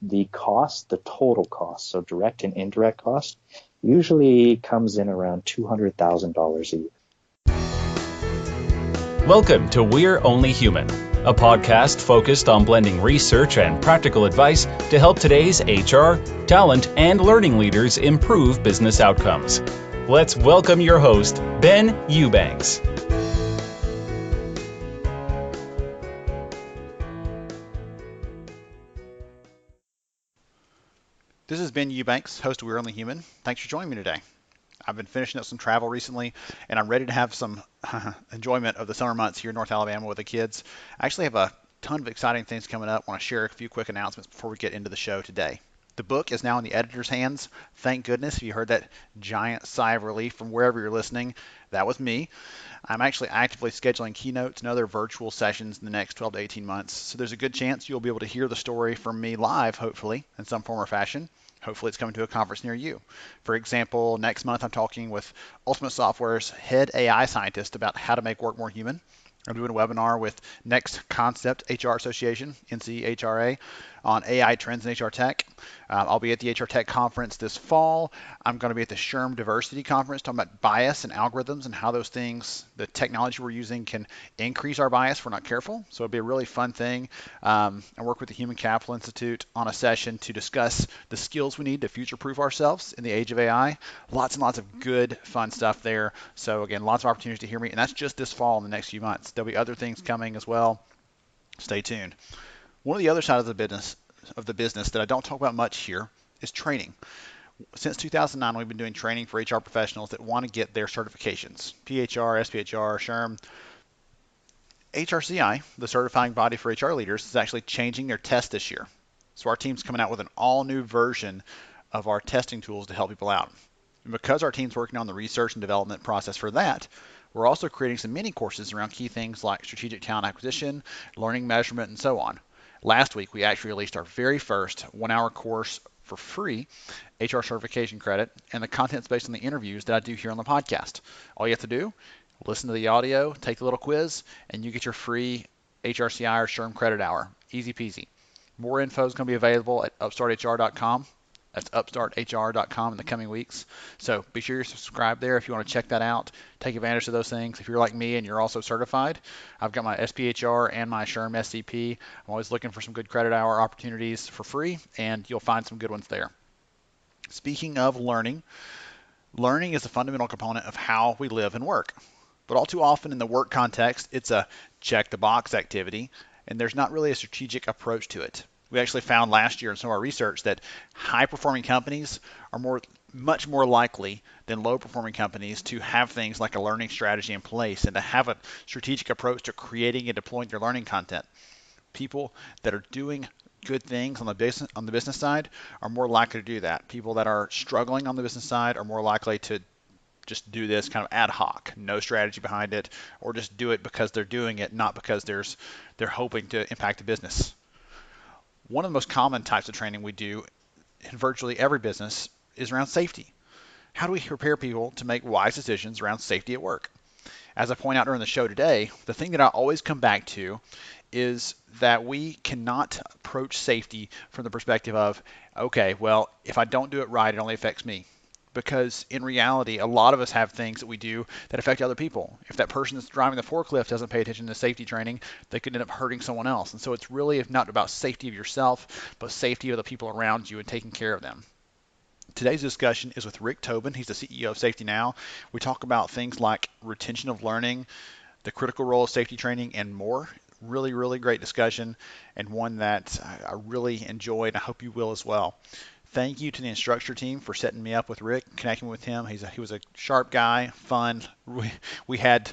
the cost, the total cost, so direct and indirect cost, usually comes in around $200,000 a year. Welcome to We're Only Human, a podcast focused on blending research and practical advice to help today's HR, talent, and learning leaders improve business outcomes. Let's welcome your host, Ben Eubanks. This is Ben Eubanks, host of We're Only Human. Thanks for joining me today. I've been finishing up some travel recently, and I'm ready to have some enjoyment of the summer months here in North Alabama with the kids. I actually have a ton of exciting things coming up. I want to share a few quick announcements before we get into the show today. The book is now in the editor's hands. Thank goodness. If you heard that giant sigh of relief from wherever you're listening, that was me. I'm actually actively scheduling keynotes and other virtual sessions in the next 12 to 18 months. So there's a good chance you'll be able to hear the story from me live, hopefully, in some form or fashion. Hopefully it's coming to a conference near you. For example, next month I'm talking with Ultimate Software's head AI scientist about how to make work more human. I'm doing a webinar with Next Concept HR Association, NCHRA, on AI trends in HR tech. I'll be at the HR Tech Conference this fall. I'm going to be at the SHRM Diversity Conference talking about bias and algorithms and how those things, the technology we're using, can increase our bias if we're not careful. So it'll be a really fun thing. I work with the Human Capital Institute on a session to discuss the skills we need to future-proof ourselves in the age of AI. Lots and lots of good, fun stuff there. So again, lots of opportunities to hear me, and that's just this fall in the next few months. There'll be other things coming as well. Stay tuned. One of the other sides of the business that I don't talk about much here is training. Since 2009, we've been doing training for HR professionals that want to get their certifications, PHR, SPHR, SHRM. HRCI, the certifying body for HR leaders, is actually changing their test this year. So our team's coming out with an all-new version of our testing tools to help people out. And because our team's working on the research and development process for that, we're also creating some mini courses around key things like strategic talent acquisition, learning measurement, and so on. Last week, we actually released our very first one-hour course for free, HR certification credit, and the content's based on the interviews that I do here on the podcast. All you have to do, listen to the audio, take the little quiz, and you get your free HRCI or SHRM credit hour. Easy peasy. More info is going to be available at upstarthr.com. That's upstarthr.com in the coming weeks. So be sure you're subscribed there if you want to check that out. Take advantage of those things. If you're like me and you're also certified, I've got my SPHR and my SHRM SCP. I'm always looking for some good credit hour opportunities for free, and you'll find some good ones there. Speaking of learning, learning is a fundamental component of how we live and work. But all too often in the work context, it's a check the box activity, and there's not really a strategic approach to it. We actually found last year in some of our research that high-performing companies are much more likely than low-performing companies to have things like a learning strategy in place and to have a strategic approach to creating and deploying their learning content. People that are doing good things on the business side are more likely to do that. People that are struggling on the business side are more likely to just do this kind of ad hoc, no strategy behind it, or just do it because they're doing it, not because they're hoping to impact the business. One of the most common types of training we do in virtually every business is around safety. How do we prepare people to make wise decisions around safety at work? As I point out during the show today, the thing that I always come back to is that we cannot approach safety from the perspective of, okay, well, if I don't do it right, it only affects me. Because in reality, a lot of us have things that we do that affect other people. If that person that's driving the forklift doesn't pay attention to safety training, they could end up hurting someone else. And so it's really not about safety of yourself, but safety of the people around you and taking care of them. Today's discussion is with Rick Tobin. He's the CEO of SafetyNow. We talk about things like retention of learning, the critical role of safety training, and more. Really, really great discussion, and one that I really enjoyed, and I hope you will as well. Thank you to the Instructure team for setting me up with Rick, connecting with him. He was a sharp guy, fun. We had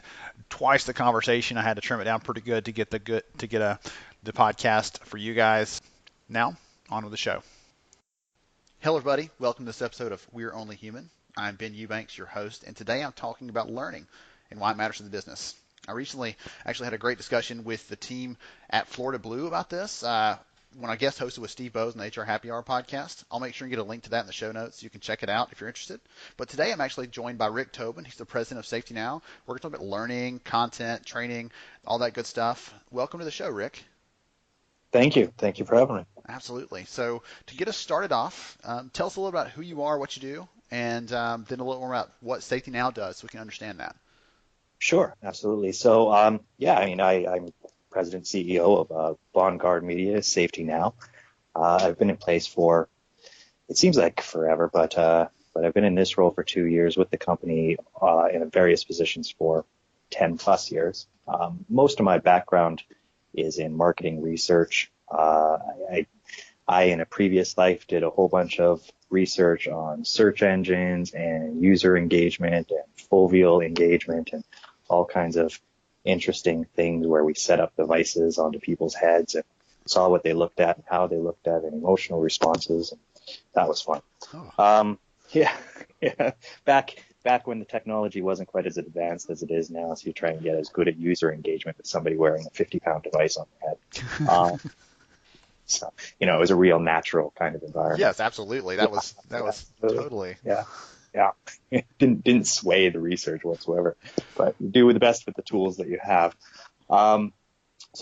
twice the conversation. I had to trim it down pretty good to get the podcast for you guys. Now, on with the show. Hello, everybody. Welcome to this episode of We're Only Human. I'm Ben Eubanks, your host, and today I'm talking about learning and why it matters to the business. I recently actually had a great discussion with the team at Florida Blue about this. When I guest hosted with Steve Bowes on the HR Happy Hour podcast. I'll make sure and get a link to that in the show notes so you can check it out if you're interested. But today I'm actually joined by Rick Tobin. He's the president of SafetyNow. We're going to talk about learning, content, training, all that good stuff. Welcome to the show, Rick. Thank you. Thank you for having me. Absolutely. So to get us started off, tell us a little about who you are, what you do, and then a little more about what SafetyNow does so we can understand that. Sure, absolutely. So, yeah, I mean, I'm president CEO of Bonguard Media, SafetyNow. I've been in place for, it seems like forever, but I've been in this role for 2 years with the company in various positions for 10 plus years. Most of my background is in marketing research. I, in a previous life, did a whole bunch of research on search engines and user engagement and foveal engagement and all kinds of interesting things where we set up devices onto people's heads and saw what they looked at and how they looked at and emotional responses. And that was fun. Oh. Yeah. Back when the technology wasn't quite as advanced as it is now, so you try and get as good at user engagement as somebody wearing a 50-pound device on their head. So, it was a real natural kind of environment. Yes, absolutely. That was totally. Yeah. Didn't sway the research whatsoever, but you do the best with the tools that you have. So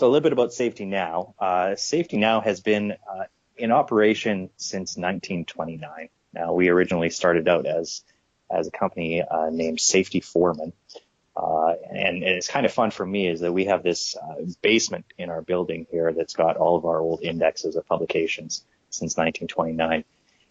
a little bit about SafetyNow. SafetyNow has been in operation since 1929. Now, we originally started out as a company named Safety Foreman. And it's kind of fun for me is that we have this basement in our building here that's got all of our old indexes of publications since 1929.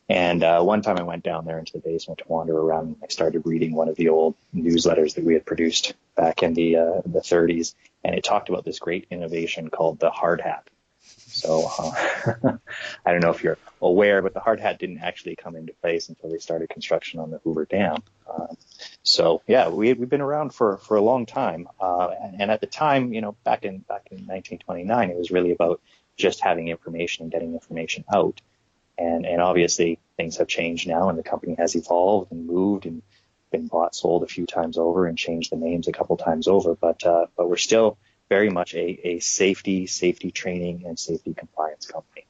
And one time I went down there into the basement to wander around, and I started reading one of the old newsletters that we had produced back in the 30s, and it talked about this great innovation called the hard hat. So I don't know if you're aware, but the hard hat didn't actually come into place until they started construction on the Hoover Dam. So yeah, we've been around for a long time. And at the time, back in 1929, it was really about just having information and getting information out. And obviously things have changed now, and the company has evolved and moved and been bought, sold a few times over, and changed the names a couple times over. But we're still very much a safety training and safety compliance company.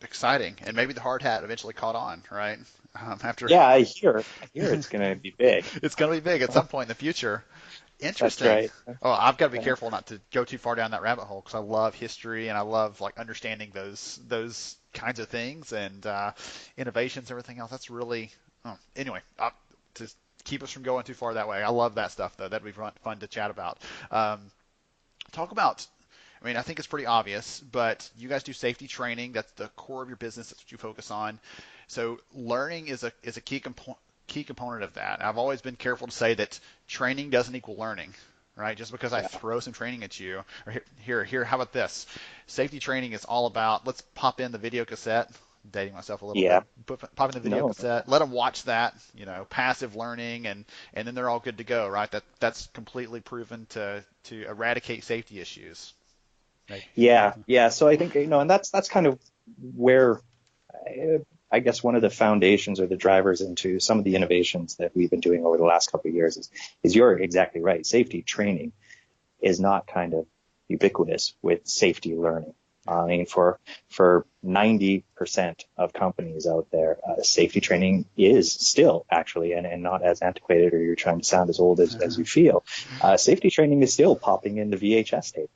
Exciting. And maybe the hard hat eventually caught on, right? Yeah, I hear it's going to be big. It's going to be big at some point in the future. Interesting. That's right. Oh, I've got to be careful not to go too far down that rabbit hole because I love history and I love understanding those kinds of things and innovations, everything else. That's really anyway. To keep us from going too far that way, I love that stuff though. That'd be fun to chat about. Talk about. I mean, I think it's pretty obvious, but you guys do safety training. That's the core of your business. That's what you focus on. So learning is a key component of that. I've always been careful to say that training doesn't equal learning, right? Just because I throw some training at you, or here, how about this? Safety training is all about, let's pop in the video cassette, dating myself a little bit, pop in the video cassette, let them watch that, passive learning, and then they're all good to go, right? That's completely proven to eradicate safety issues. Right? Yeah. So I think, and that's kind of where I guess one of the foundations or the drivers into some of the innovations that we've been doing over the last couple of years is you're exactly right. Safety training is not kind of ubiquitous with safety learning. I mean, for 90% of companies out there, safety training is still actually, and not as antiquated or you're trying to sound as old as you feel. Safety training is still popping in the VHS tape.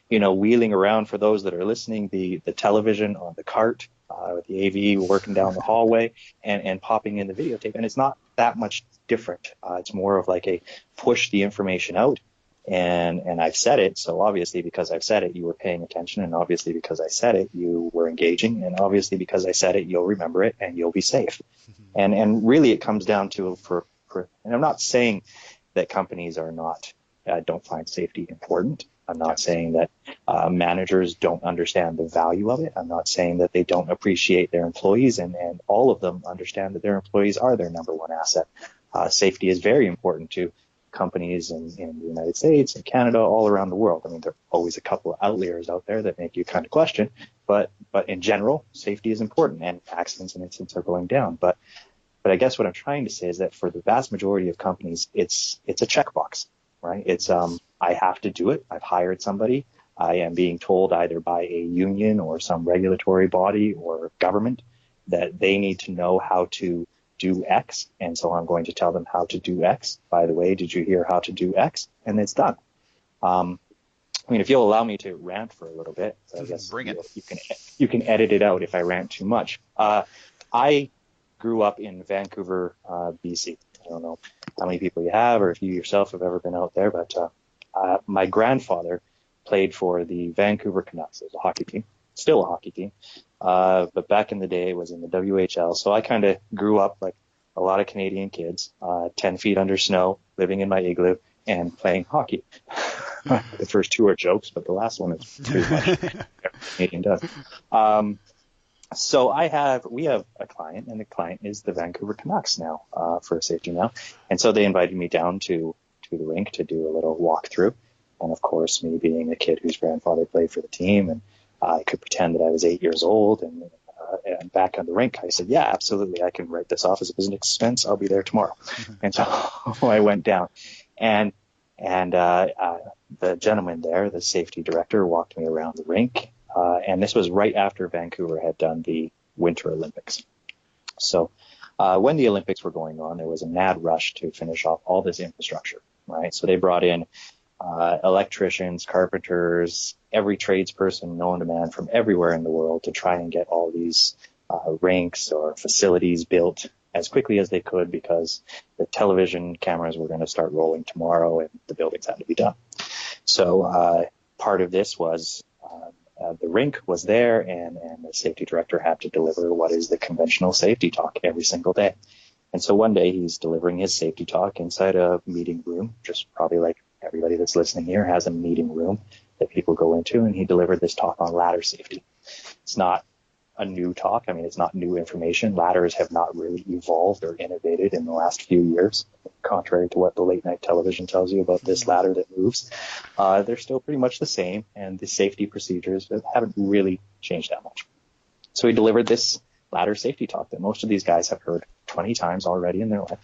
Wheeling around, for those that are listening, the television on the cart, with the AV working down the hallway and popping in the videotape. And it's not that much different. It's more of like a push the information out. And I've said it. So obviously because I've said it, you were paying attention. And obviously because I said it, you were engaging. And obviously because I said it, you'll remember it and you'll be safe. And really it comes down to and I'm not saying that companies are not, don't find safety important. I'm not saying that managers don't understand the value of it. I'm not saying that they don't appreciate their employees, and all of them understand that their employees are their number one asset. Safety is very important to companies in the United States and Canada, all around the world. I mean, there are always a couple of outliers out there that make you kind of question, but in general, safety is important, and accidents and incidents are going down. But I guess what I'm trying to say is that for the vast majority of companies, it's a checkbox, right? It's I have to do it. I've hired somebody. I am being told either by a union or some regulatory body or government that they need to know how to do X. And so I'm going to tell them how to do X. By the way, did you hear how to do X? And it's done. I mean, if you'll allow me to rant for a little bit, I guess Bring it. you can edit it out if I rant too much. I grew up in Vancouver, BC. I don't know how many people you have, or if you yourself have ever been out there, but my grandfather played for the Vancouver Canucks. It was a hockey team, still a hockey team, but back in the day it was in the WHL. So I kind of grew up like a lot of Canadian kids, 10 feet under snow, living in my igloo and playing hockey. The first two are jokes, but the last one is pretty much every Canadian does. So we have a client, and the client is the Vancouver Canucks now, for SafetyNow. And so they invited me down to the rink to do a little walkthrough. And of course, me being a kid whose grandfather played for the team, and I could pretend that I was 8 years old, and back on the rink, I said, yeah, absolutely, I can write this off as a business expense. I'll be there tomorrow. And so I went down, and the gentleman there, the safety director, walked me around the rink. And this was right after Vancouver had done the Winter Olympics. So when the Olympics were going on, there was a mad rush to finish off all this infrastructure, right? So they brought in electricians, carpenters, every tradesperson known to man from everywhere in the world to try and get all these rinks or facilities built as quickly as they could, because the television cameras were going to start rolling tomorrow and the buildings had to be done. So part of this was the rink was there, and the safety director had to deliver what is the conventional safety talk every single day. And so one day he's delivering his safety talk inside a meeting room, just probably like everybody that's listening here has a meeting room that people go into, and he delivered this talk on ladder safety. It's not a new talk. I mean, it's not new information. Ladders have not really evolved or innovated in the last few years, contrary to what the late night television tells you about this ladder that moves. They're still pretty much the same, and the safety procedures haven't really changed that much. So he delivered this ladder safety talk that most of these guys have heard 20 times already in their life.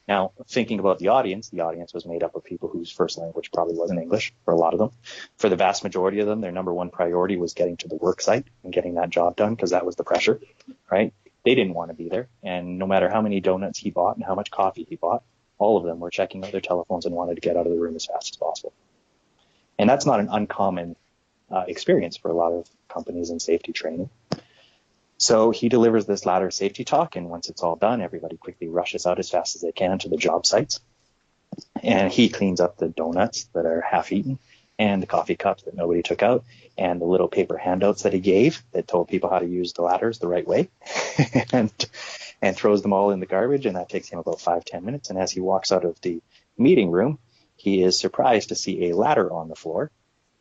Now, thinking about the audience was made up of people whose first language probably wasn't English for a lot of them. For the vast majority of them, their number one priority was getting to the work site and getting that job done, because that was the pressure, right? They didn't want to be there. And no matter how many donuts he bought and how much coffee he bought, all of them were checking out their telephones and wanted to get out of the room as fast as possible. And that's not an uncommon experience for a lot of companies in safety training. So he delivers this ladder safety talk, and once it's all done, everybody quickly rushes out as fast as they can to the job sites. And he cleans up the donuts that are half eaten, and the coffee cups that nobody took out, and the little paper handouts that he gave that told people how to use the ladders the right way, and throws them all in the garbage. And that takes him about 5-10 minutes. And as he walks out of the meeting room, he is surprised to see a ladder on the floor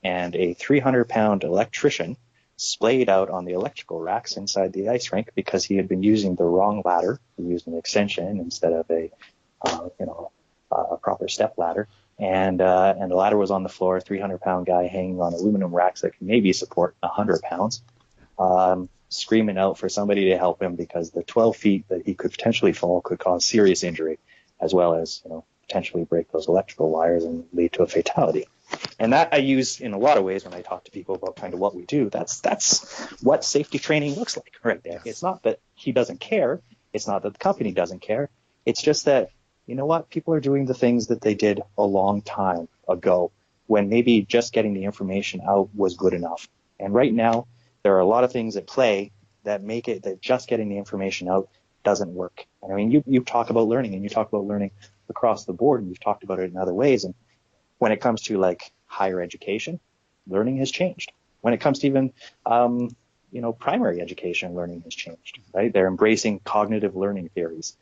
and a 300-pound electrician splayed out on the electrical racks inside the ice rink, because he had been using the wrong ladder. He used an extension instead of a proper step ladder. And the ladder was on the floor, 300-pound guy hanging on aluminum racks that can maybe support 100 pounds, screaming out for somebody to help him, because the 12 feet that he could potentially fall could cause serious injury, as well as, potentially break those electrical wires and lead to a fatality. And that I use in a lot of ways when I talk to people about kind of what we do. That's what safety training looks like right there. It's not that he doesn't care. It's not that the company doesn't care. It's just that, people are doing the things that they did a long time ago, when maybe just getting the information out was good enough. And right now, there are a lot of things at play that make it that just getting the information out doesn't work. And I mean, you talk about learning, and you talk about learning across the board, and you've talked about it in other ways. And when it comes to like higher education, learning has changed. When it comes to even, primary education, learning has changed, right? They're embracing cognitive learning theories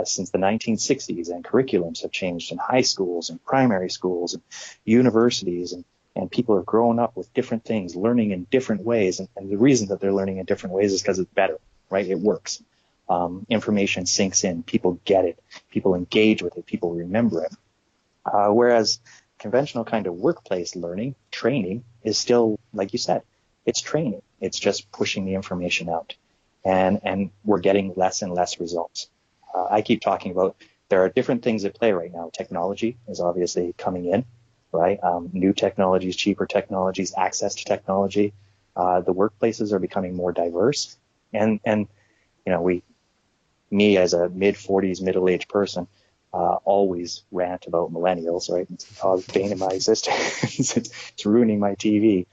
since the 1960s, and curriculums have changed in high schools and primary schools and universities, and people are growing up with different things, learning in different ways. And the reason that they're learning in different ways is because it's better, right? It works. Information sinks in, people get it, people engage with it, people remember it. Whereas conventional kind of workplace learning, training, is still, like you said, it's training. It's just pushing the information out. And we're getting less and less results. I keep talking about there are different things at play right now. Technology is obviously coming in, right? New technologies, cheaper technologies, access to technology. The workplaces are becoming more diverse. And me as a mid-40s, middle-aged person, always rant about millennials, right? It's caused bane in my existence. It's ruining my TV.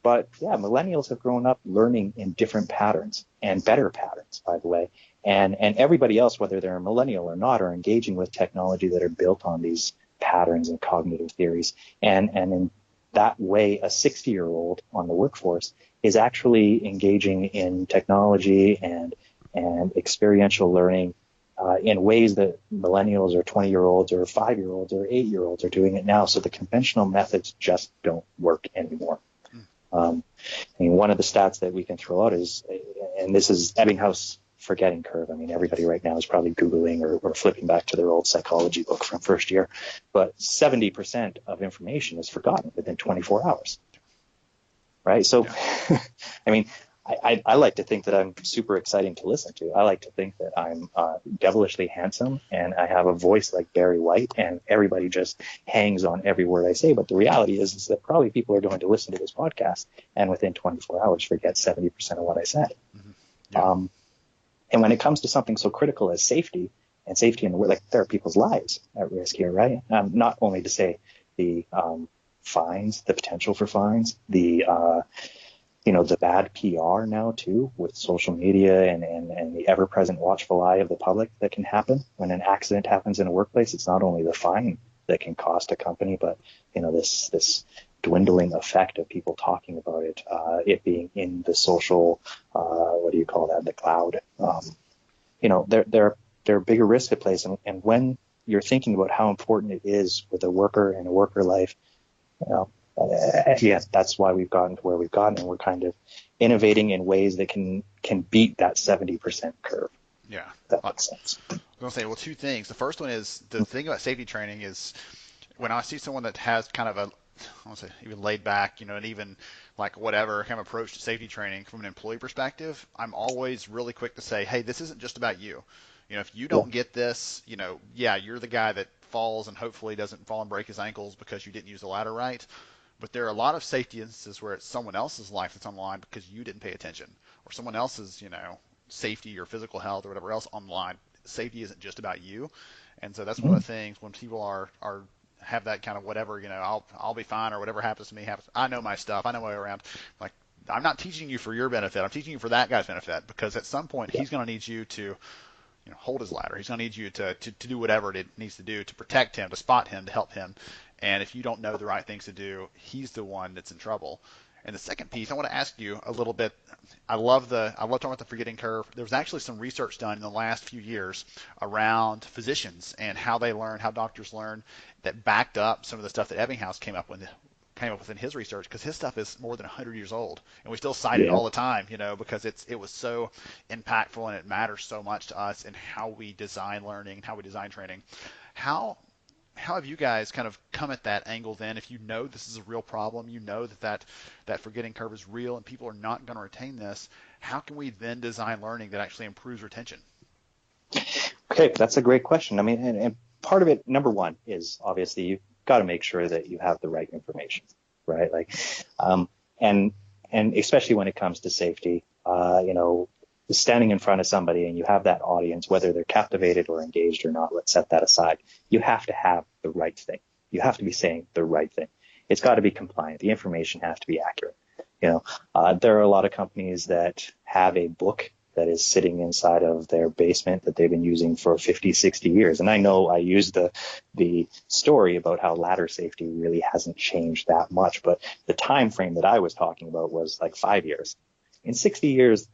But yeah, millennials have grown up learning in different patterns and better patterns, by the way. And everybody else, whether they're a millennial or not, are engaging with technology that are built on these patterns and cognitive theories. And in that way, a 60-year-old on the workforce is actually engaging in technology and experiential learning in ways that millennials or 20-year-olds or 5-year-olds or 8-year-olds are doing it now. So the conventional methods just don't work anymore. I mean, one of the stats that we can throw out is, and this is Ebbinghaus forgetting curve. I mean, everybody right now is probably Googling or flipping back to their old psychology book from first year, but 70% of information is forgotten within 24 hours, right? So, yeah. I mean, I like to think that I'm super exciting to listen to. I like to think that I'm devilishly handsome and I have a voice like Barry White and everybody just hangs on every word I say. But the reality is that probably people are going to listen to this podcast and within 24 hours forget 70% of what I said. Mm-hmm. Yeah. And when it comes to something so critical as safety and safety in the work, like there are people's lives at risk here, right? Not only to say the fines, the potential for fines, the bad PR now too with social media and the ever-present watchful eye of the public that can happen when an accident happens in a workplace. It's not only the fine that can cost a company, but this dwindling effect of people talking about it, it being in the social, the cloud. There are bigger risks at play, and when you're thinking about how important it is with a worker and a worker life, that's why we've gotten to where we've gotten, and we're kind of innovating in ways that can beat that 70% curve. Yeah, that makes sense. I was going to say, well, two things. The first one is the thing about safety training is when I see someone that has kind of even laid back, and even like whatever kind of approach to safety training from an employee perspective, I'm always really quick to say, hey, this isn't just about you. If you don't get this, you're the guy that falls and hopefully doesn't fall and break his ankles because you didn't use the ladder right. But there are a lot of safety instances where it's someone else's life that's on the line because you didn't pay attention, or someone else's, safety or physical health or whatever else on the line. Safety isn't just about you. And so that's one of the things when people are have that kind of whatever, I'll be fine or whatever happens to me happens. I know my stuff. I know my way around. Like, I'm not teaching you for your benefit. I'm teaching you for that guy's benefit, because at some point he's going to need you to hold his ladder. He's going to need you to do whatever it needs to do to protect him, to spot him, to help him. And if you don't know the right things to do, he's the one that's in trouble. And the second piece, I want to ask you a little bit. I love talking about the forgetting curve. There was actually some research done in the last few years around physicians and how they learn, how doctors learn, that backed up some of the stuff that Ebbinghaus came up with in his research, because his stuff is more than 100 years old, and we still cite it all the time, because it was so impactful and it matters so much to us in how we design learning, how we design training. How have you guys kind of come at that angle then? If you know this is a real problem, that forgetting curve is real and people are not going to retain this, how can we then design learning that actually improves retention? Okay, that's a great question. I mean, and part of it, number one, is obviously you've got to make sure that you have the right information, right? Like, and especially when it comes to safety, standing in front of somebody and you have that audience, whether they're captivated or engaged or not, let's set that aside. You have to have the right thing. You have to be saying the right thing. It's got to be compliant. The information has to be accurate. There are a lot of companies that have a book that is sitting inside of their basement that they've been using for 50, 60 years. And I know I used the story about how ladder safety really hasn't changed that much, but the time frame that I was talking about was like 5 years. In 60 years,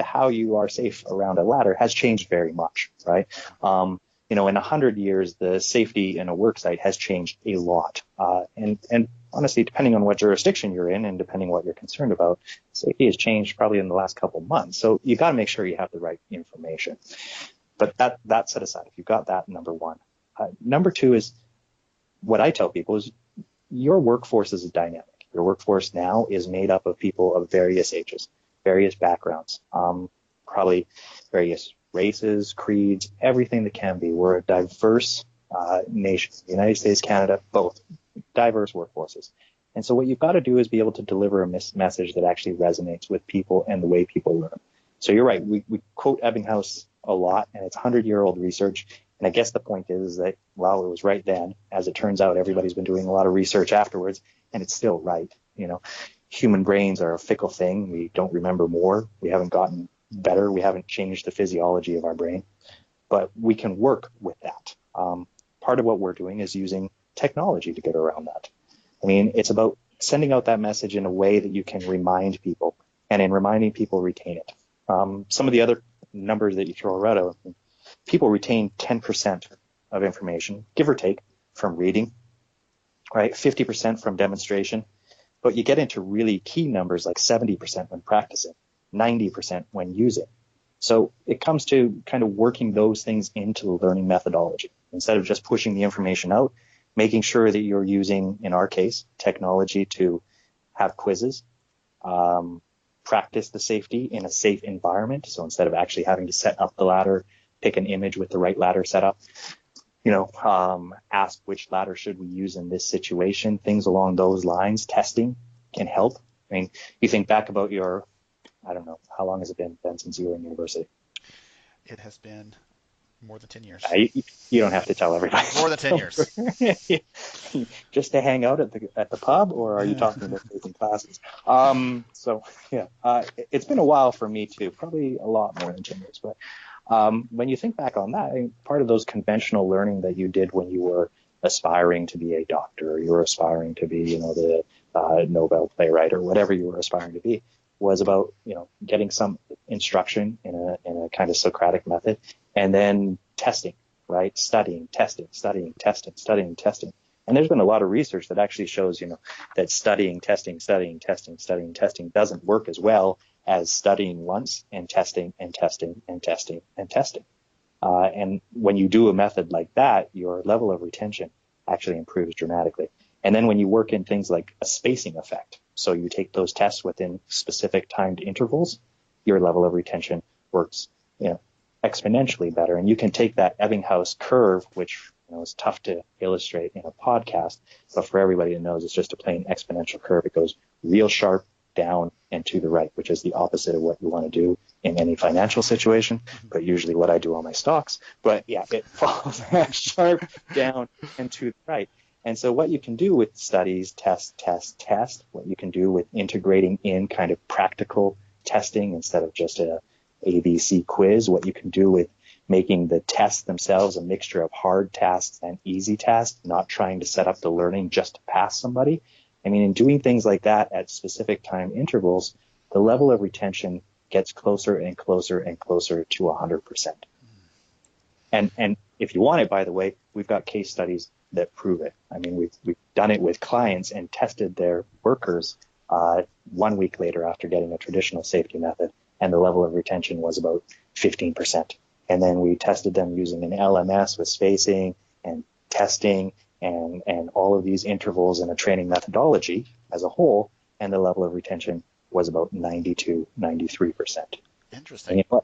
how you are safe around a ladder has changed very much, right? In 100 years, the safety in a work site has changed a lot. And honestly, depending on what jurisdiction you're in and depending on what you're concerned about, safety has changed probably in the last couple of months. So you got to make sure you have the right information. But that set aside, if you've got that, number one. Number two is what I tell people is your workforce is dynamic. Your workforce now is made up of people of various ages, various backgrounds, probably various races, creeds, everything that can be. We're a diverse nation. The United States, Canada, both diverse workforces. And so what you've got to do is be able to deliver a message that actually resonates with people and the way people learn. So you're right. We quote Ebbinghaus a lot, and it's 100-year-old research. And I guess the point is that, well, it was right then. As it turns out, everybody's been doing a lot of research afterwards, and it's still right. Human brains are a fickle thing. We don't remember more. We haven't gotten better. We haven't changed the physiology of our brain, but we can work with that. Part of what we're doing is using technology to get around that. I mean, it's about sending out that message in a way that you can remind people, and in reminding people, retain it. Some of the other numbers that you throw around, people retain 10% of information, give or take, from reading, right? 50% from demonstration. But you get into really key numbers like 70% when practicing, 90% when using. So it comes to kind of working those things into the learning methodology. Instead of just pushing the information out, making sure that you're using, in our case, technology to have quizzes, practice the safety in a safe environment. So instead of actually having to set up the ladder, pick an image with the right ladder setup, ask which ladder should we use in this situation, things along those lines. Testing can help. I mean, you think back about I don't know, how long has it been, Ben, since you were in university? It has been more than 10 years. You don't have to tell everybody. More than 10 years. Just to hang out at the pub, or are you talking about taking classes? It's been a while for me too, probably a lot more than 10 years. But when you think back on that, part of those conventional learning that you did when you were aspiring to be a doctor, or you were aspiring to be, the Nobel playwright, or whatever you were aspiring to be, was about, getting some instruction in a kind of Socratic method, and then testing, right? Studying, testing. And there's been a lot of research that actually shows, that studying, testing doesn't work as well as studying once and testing. And when you do a method like that, your level of retention actually improves dramatically. And then when you work in things like a spacing effect, so you take those tests within specific timed intervals, your level of retention works, exponentially better. And you can take that Ebbinghaus curve, which is tough to illustrate in a podcast, but for everybody that knows, it's just a plain exponential curve. It goes real sharp down and to the right, which is the opposite of what you want to do in any financial situation, but usually what I do on my stocks. But yeah, it falls sharp down and to the right. And so what you can do with studies, test, what you can do with integrating in kind of practical testing instead of just a ABC quiz, what you can do with making the tests themselves a mixture of hard tasks and easy tasks, not trying to set up the learning just to pass somebody. I mean, in doing things like that at specific time intervals, the level of retention gets closer and closer and closer to 100%. And if you want it, by the way, we've got case studies that prove it. I mean, we've done it with clients and tested their workers 1 week later after getting a traditional safety method, and the level of retention was about 15%. And then we tested them using an LMS with spacing and testing and all of these intervals in a training methodology as a whole, and the level of retention was about 92, 93%. Interesting. And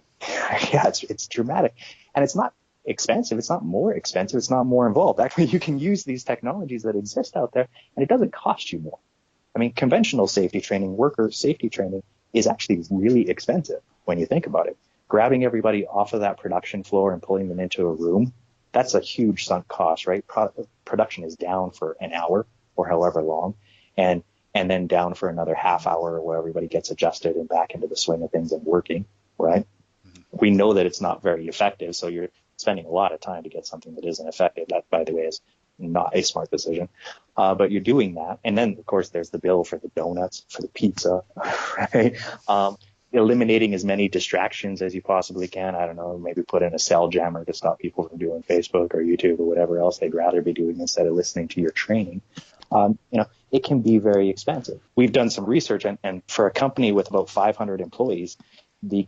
yeah, it's dramatic. And it's not expensive. It's not more expensive. It's not more involved. Actually, you can use these technologies that exist out there, and it doesn't cost you more. I mean, conventional safety training, worker safety training, is actually really expensive when you think about it. Grabbing everybody off of that production floor and pulling them into a room, that's a huge sunk cost, right? Production is down for an hour or however long, and then down for another half hour where everybody gets adjusted and back into the swing of things and working, right? Mm-hmm. We know that it's not very effective, so you're spending a lot of time to get something that isn't effective. That, by the way, is not a smart decision. But you're doing that. And then, of course, there's the bill for the donuts, for the pizza, right? Eliminating as many distractions as you possibly can. I don't know, maybe put in a cell jammer to stop people from doing Facebook or YouTube or whatever else they'd rather be doing instead of listening to your training. It can be very expensive. We've done some research, and for a company with about 500 employees, the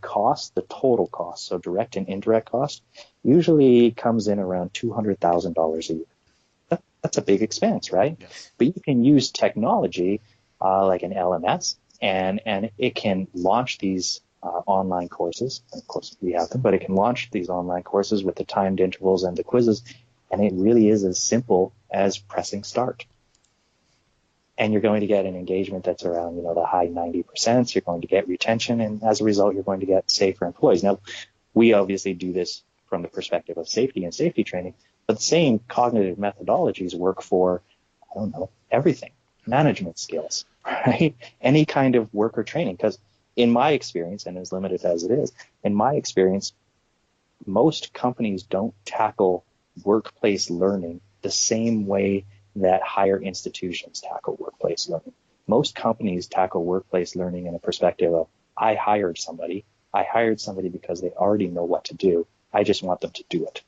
total cost, so direct and indirect cost, usually comes in around $200,000 a year. That's a big expense, right? Yes. But you can use technology like an LMS, and it can launch these online courses. Of course, we have them, but it can launch these online courses with the timed intervals and the quizzes, and it really is as simple as pressing start. And you're going to get an engagement that's around, the high 90%. You're going to get retention, and as a result, you're going to get safer employees. Now, we obviously do this from the perspective of safety and safety training, but the same cognitive methodologies work for, I don't know, everything, management skills, right? Any kind of work or training. Because in my experience, and as limited as it is, in my experience, most companies don't tackle workplace learning the same way that higher institutions tackle workplace learning. Most companies tackle workplace learning in a perspective of, I hired somebody because they already know what to do. I just want them to do it,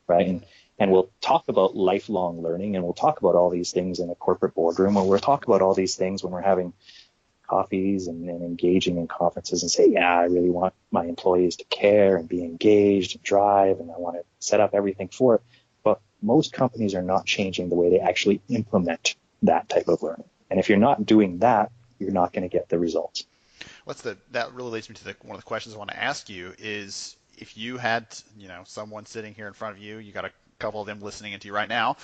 right? And we'll talk about lifelong learning, and we'll talk about all these things in a corporate boardroom, or we'll talk about all these things when we're having coffees and engaging in conferences and say, yeah, I really want my employees to care and be engaged and drive, and I want to set up everything for it. But most companies are not changing the way they actually implement that type of learning. And if you're not doing that, you're not going to get the results. That really leads me to one of the questions I want to ask you is, if you had, someone sitting here in front of you, you got a couple of them listening into you right now,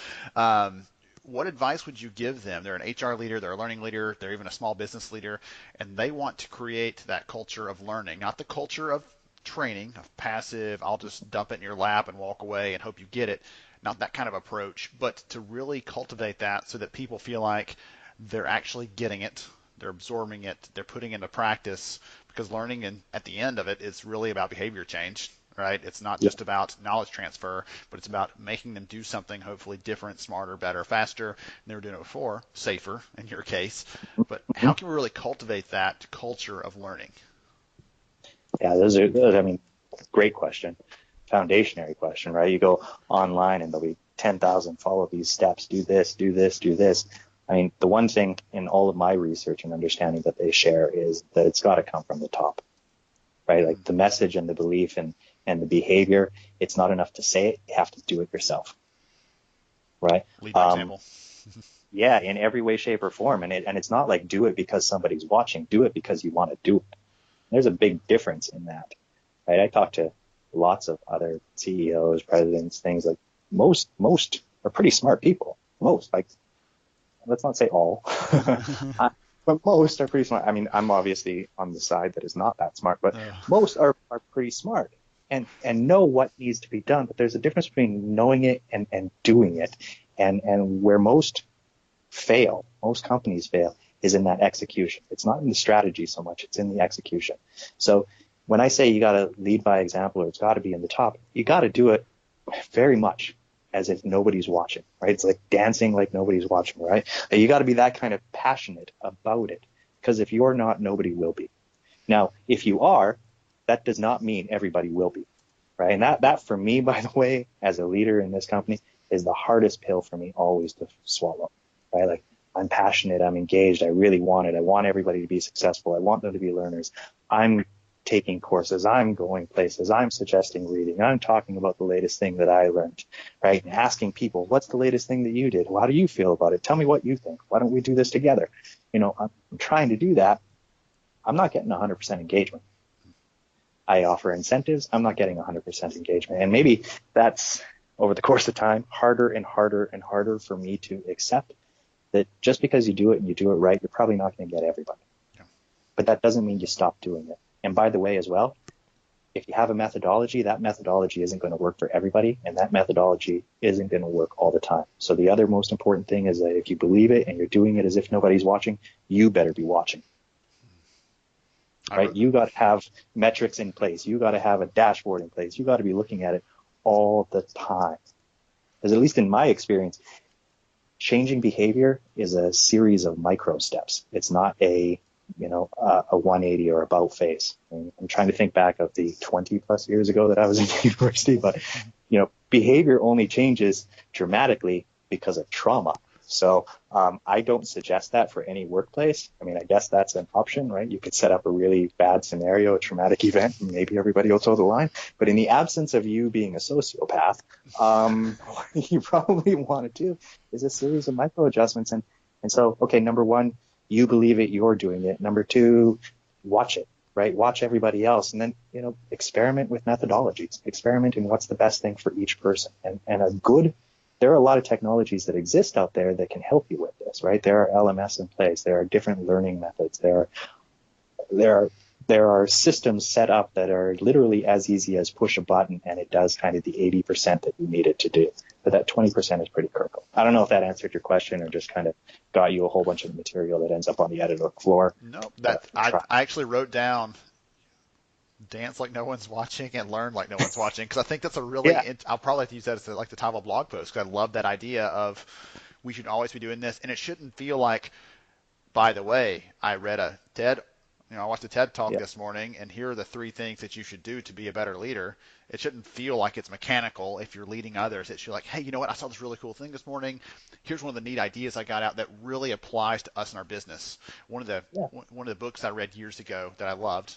what advice would you give them? They're an HR leader, they're a learning leader, they're even a small business leader, and they want to create that culture of learning, not the culture of training, of passive, I'll just dump it in your lap and walk away and hope you get it, not that kind of approach, but to really cultivate that so that people feel like they're actually getting it, they're absorbing it, they're putting into practice, because learning, and at the end of it, is really about behavior change. Right? It's not just about knowledge transfer, but it's about making them do something hopefully different, smarter, better, faster than they were doing it before, safer in your case. But how can we really cultivate that culture of learning? Yeah, those are great question. Foundationary question, right? You go online and there'll be 10,000 follow these steps, do this, do this, do this. I mean, the one thing in all of my research and understanding that they share is that it's got to come from the top, right? Like the message and the belief and the behavior, it's not enough to say it, you have to do it yourself, right? Lead by example. Yeah, in every way, shape, or form. And it's not like do it because somebody's watching, do it because you want to do it. There's a big difference in that, right? I talk to lots of other CEOs, presidents, things like most are pretty smart people. Most, like, let's not say all, but most are pretty smart. I mean, I'm obviously on the side that is not that smart, but most are pretty smart and know what needs to be done. But there's a difference between knowing it and doing it. And where most companies fail is in that execution. It's not in the strategy so much, it's in the execution. So when I say you got to lead by example, or it's got to be in the top, you got to do it very much as if nobody's watching, right? It's like dancing like nobody's watching, right? You got to be that kind of passionate about it, because if you're not, nobody will be. Now, if you are, that does not mean everybody will be, right? And that for me, by the way, as a leader in this company, is the hardest pill for me always to swallow, right? Like, I'm passionate, I'm engaged, I really want it. I want everybody to be successful. I want them to be learners. I'm taking courses, I'm going places, I'm suggesting reading, I'm talking about the latest thing that I learned, right? And asking people, what's the latest thing that you did? How do you feel about it? Tell me what you think. Why don't we do this together? I'm trying to do that. I'm not getting 100% engagement. I offer incentives. I'm not getting 100% engagement. And maybe that's, over the course of time, harder and harder and harder for me to accept that just because you do it and you do it right, you're probably not going to get everybody. Yeah. But that doesn't mean you stop doing it. And by the way, as well, if you have a methodology, that methodology isn't going to work for everybody, and that methodology isn't going to work all the time. So the other most important thing is that if you believe it and you're doing it as if nobody's watching, you better be watching. Right? You got to have metrics in place. You got to have a dashboard in place. You got to be looking at it all the time. Because at least in my experience, changing behavior is a series of micro steps. It's not a 180 or about face. I'm trying to think back of the 20 plus years ago that I was in university, but behavior only changes dramatically because of trauma. So I don't suggest that for any workplace. I mean, I guess that's an option, right? You could set up a really bad scenario, a traumatic event, and maybe everybody will toe the line. But in the absence of you being a sociopath, what you probably want to do is a series of micro adjustments. And so, okay, number one, you believe it, you're doing it. Number two, watch it, right? Watch everybody else. And then, experiment with methodologies, experiment in what's the best thing for each person. And there are a lot of technologies that exist out there that can help you with this, right? There are LMS in place. There are different learning methods. There are there are systems set up that are literally as easy as push a button, and it does kind of the 80% that you need it to do. But that 20% is pretty critical. I don't know if that answered your question or just kind of got you a whole bunch of material that ends up on the editor floor. No, I actually wrote down dance like no one's watching and learn like no one's watching, because I think that's a really, I'll probably have to use that as like the title of a blog post, because I love that idea of we should always be doing this, and it shouldn't feel like, by the way, I read a TED, I watched a TED talk this morning, and here are the 3 things that you should do to be a better leader. It shouldn't feel like it's mechanical if you're leading others. It should be like, hey, you know what? I saw this really cool thing this morning. Here's one of the neat ideas I got out that really applies to us in our business. One of the books I read years ago that I loved.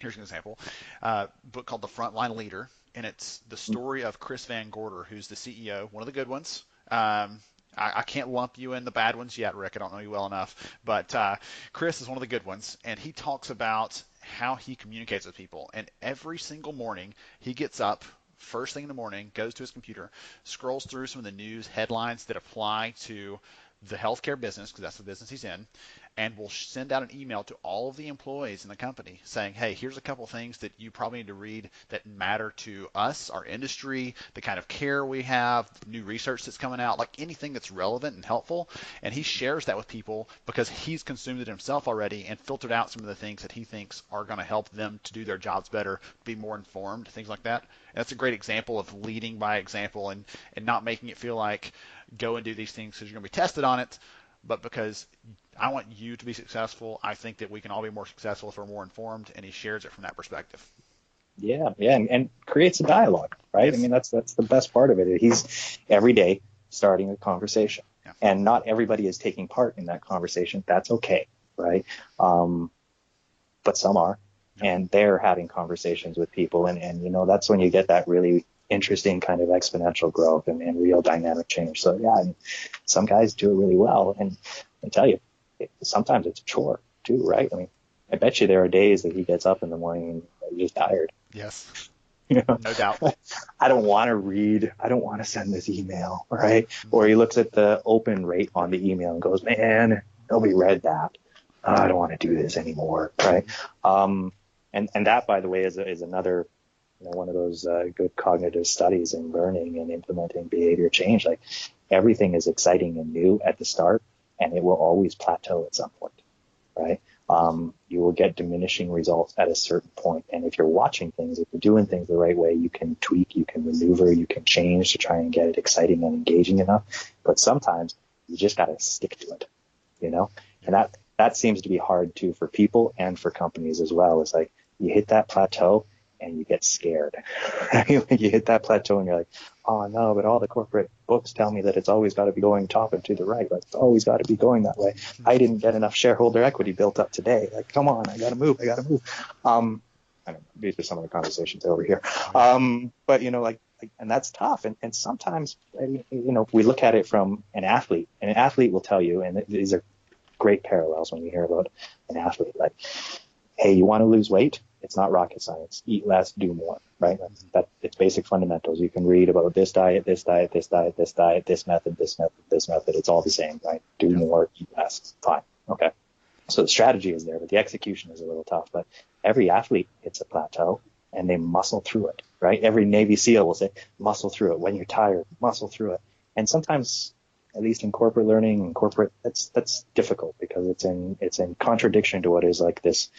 Here's an example. Book called The Frontline Leader, and it's the story of Chris Van Gorder, who's the CEO, one of the good ones. I can't lump you in the bad ones yet, Rick. I don't know you well enough. But Chris is one of the good ones, and he talks about how he communicates with people. And every single morning, he gets up, first thing in the morning, goes to his computer, scrolls through some of the news headlines that apply to the healthcare business, because that's the business he's in, and will send out an email to all of the employees in the company saying, hey, here's a couple things that you probably need to read that matter to us, our industry, the kind of care we have, new research that's coming out, like anything that's relevant and helpful. And he shares that with people because he's consumed it himself already and filtered out some of the things that he thinks are going to help them to do their jobs better, be more informed, things like that. And that's a great example of leading by example, and not making it feel like go and do these things because you're going to be tested on it, but because I want you to be successful. I think that we can all be more successful if we're more informed, and he shares it from that perspective. Yeah, and creates a dialogue, right? Yes. I mean, that's the best part of it. He's every day starting a conversation, and not everybody is taking part in that conversation. That's okay, right? But some are, and they're having conversations with people, and that's when you get that really interesting kind of exponential growth and real dynamic change. So yeah, I mean, some guys do it really well, and I tell you, sometimes it's a chore too, right? I mean, I bet you there are days that he gets up in the morning and he's just tired. Yes. No doubt. I don't want to read. I don't want to send this email, right? Mm-hmm. Or he looks at the open rate on the email and goes, man, nobody read that. I don't want to do this anymore, right? And that, by the way, is another one of those good cognitive studies in learning and implementing behavior change. Like, everything is exciting and new at the start, and it will always plateau at some point, right? You will get diminishing results at a certain point. And if you're watching things, if you're doing things the right way, you can tweak, you can maneuver, you can change to try and get it exciting and engaging enough. But sometimes you just got to stick to it, And that seems to be hard too for people and for companies as well. It's like you hit that plateau and you get scared, right? Like you hit that plateau and you're like, oh no, but all the corporate books tell me that it's always got to be going top and to the right. Like, it's always got to be going that way. I didn't get enough shareholder equity built up today. Like, come on, I got to move. I don't know, these are some of the conversations over here. But and that's tough. And sometimes, we look at it from an athlete, and an athlete will tell you, and these are great parallels when you hear about an athlete, like, hey, you want to lose weight? It's not rocket science. Eat less, do more, right? It's basic fundamentals. You can read about this diet, this diet, this diet, this diet, this method, this method, this method. It's all the same, right? Do more, eat less. Fine. Okay. So the strategy is there, but the execution is a little tough. But every athlete hits a plateau and they muscle through it, right? Every Navy SEAL will say, muscle through it. When you're tired, muscle through it. And sometimes, at least in corporate learning and corporate, that's difficult because it's in contradiction to what is like this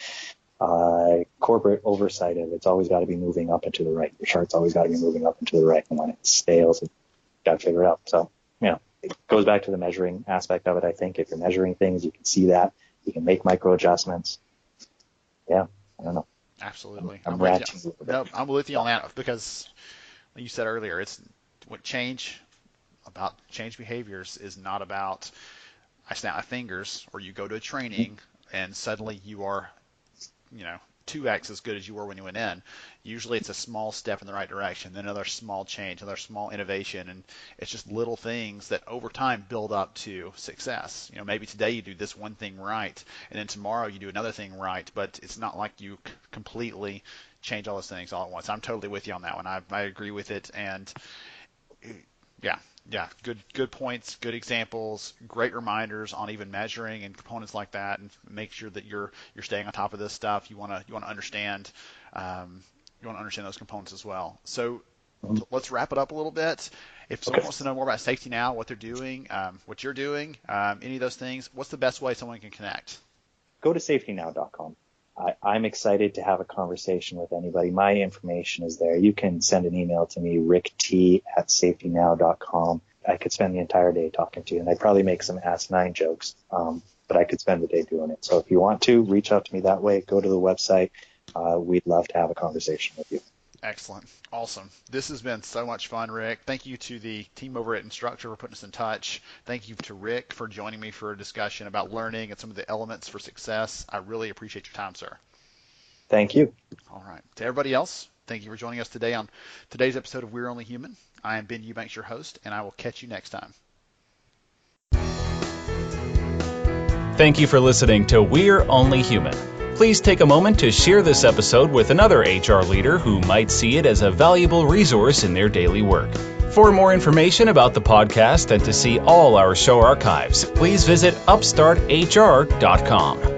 corporate oversight of it's always got to be moving up and to the right. Your chart's always got to be moving up and to the right. And when it stales, you got to figure it out. So, it goes back to the measuring aspect of it. I think if you're measuring things, you can see that. You can make micro adjustments. Yeah, I don't know. Absolutely. I'm with you. No, I'm with you on that because, like you said earlier, it's what change behaviors is not about I snap my fingers or you go to a training and suddenly you are 2x as good as you were when you went in. Usually it's a small step in the right direction, then another small change, another small innovation, and it's just little things that over time build up to success. Maybe today you do this one thing right, and then tomorrow you do another thing right, but it's not like you completely change all those things all at once. I'm totally with you on that one. I agree with it, and Yeah. Good points, good examples, great reminders on even measuring and components like that, and make sure that you're staying on top of this stuff. You want to understand those components as well. So let's wrap it up a little bit. If someone wants to know more about SafetyNow, what they're doing, what you're doing, any of those things, what's the best way someone can connect? Go to SafetyNow.com. I'm excited to have a conversation with anybody. My information is there. You can send an email to me, rickt@safetynow.com. I could spend the entire day talking to you, and I'd probably make some asinine jokes, but I could spend the day doing it. So if you want to, reach out to me that way. Go to the website. We'd love to have a conversation with you. Excellent. Awesome. This has been so much fun, Rick. Thank you to the team over at Instructure for putting us in touch. Thank you to Rick for joining me for a discussion about learning and some of the elements for success. I really appreciate your time, sir. Thank you. All right. To everybody else, thank you for joining us today on today's episode of We're Only Human. I am Ben Eubanks, your host, and I will catch you next time. Thank you for listening to We're Only Human. Please take a moment to share this episode with another HR leader who might see it as a valuable resource in their daily work. For more information about the podcast and to see all our show archives, please visit upstarthr.com.